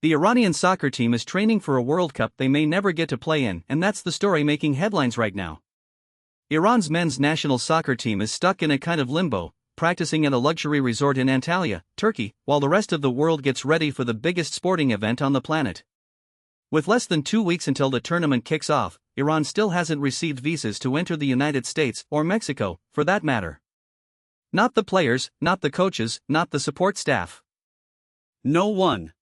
The Iranian soccer team is training for a World Cup they may never get to play in, and that's the story making headlines right now. Iran's men's national soccer team is stuck in a kind of limbo, practicing at a luxury resort in Antalya, Turkey, while the rest of the world gets ready for the biggest sporting event on the planet. With less than 2 weeks until the tournament kicks off, Iran still hasn't received visas to enter the United States, or Mexico, for that matter. Not the players, not the coaches, not the support staff. No one.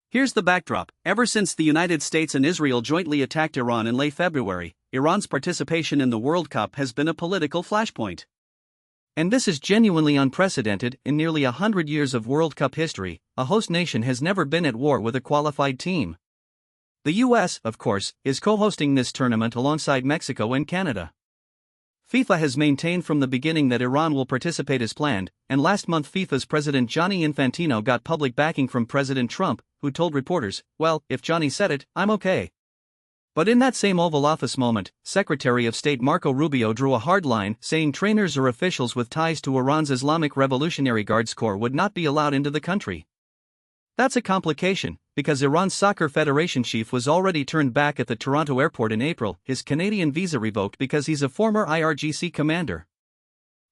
Here's the backdrop. Ever since the United States and Israel jointly attacked Iran in late February, Iran's participation in the World Cup has been a political flashpoint. And this is genuinely unprecedented. In nearly 100 years of World Cup history, a host nation has never been at war with a qualified team. The US, of course, is co-hosting this tournament alongside Mexico and Canada. FIFA has maintained from the beginning that Iran will participate as planned, and last month FIFA's president Gianni Infantino got public backing from President Trump, who told reporters, "Well, if Johnny said it, I'm okay." But in that same Oval Office moment, Secretary of State Marco Rubio drew a hard line, saying trainers or officials with ties to Iran's Islamic Revolutionary Guards Corps would not be allowed into the country. That's a complication, because Iran's soccer federation chief was already turned back at the Toronto airport in April, his Canadian visa revoked because he's a former IRGC commander.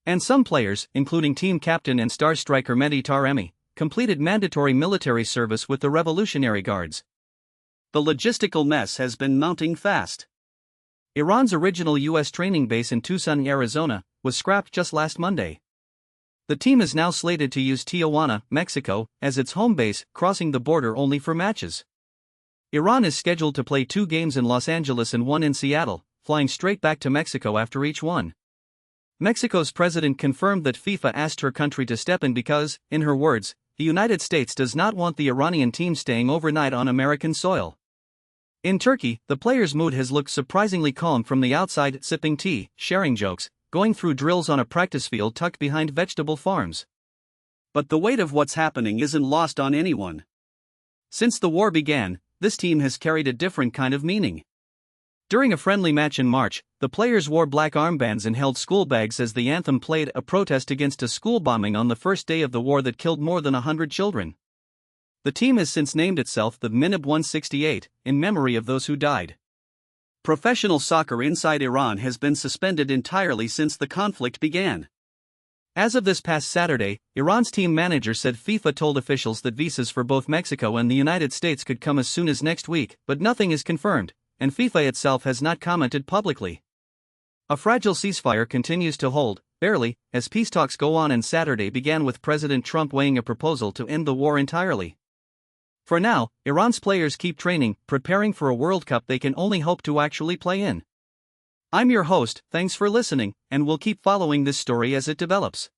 And some players, including team captain and star striker Mehdi Taremi, completed mandatory military service with the Revolutionary Guards. The logistical mess has been mounting fast. Iran's original U.S. training base in Tucson, Arizona, was scrapped just last Monday. The team is now slated to use Tijuana, Mexico, as its home base, crossing the border only for matches. Iran is scheduled to play 2 games in Los Angeles and 1 in Seattle, flying straight back to Mexico after each one. Mexico's president confirmed that FIFA asked her country to step in because, in her words, the United States does not want the Iranian team staying overnight on American soil. In Turkey, the players' mood has looked surprisingly calm from the outside, sipping tea, sharing jokes, going through drills on a practice field tucked behind vegetable farms. But the weight of what's happening isn't lost on anyone. Since the war began, this team has carried a different kind of meaning. During a friendly match in March, the players wore black armbands and held school bags as the anthem played, a protest against a school bombing on the first day of the war that killed more than 100 children. The team has since named itself the Minib 168, in memory of those who died. Professional soccer inside Iran has been suspended entirely since the conflict began. As of this past Saturday, Iran's team manager said FIFA told officials that visas for both Mexico and the United States could come as soon as next week, but nothing is confirmed, and FIFA itself has not commented publicly. A fragile ceasefire continues to hold, barely, as peace talks go on, and Saturday began with President Trump weighing a proposal to end the war entirely. For now, Iran's players keep training, preparing for a World Cup they can only hope to actually play in. I'm your host, thanks for listening, and we'll keep following this story as it develops.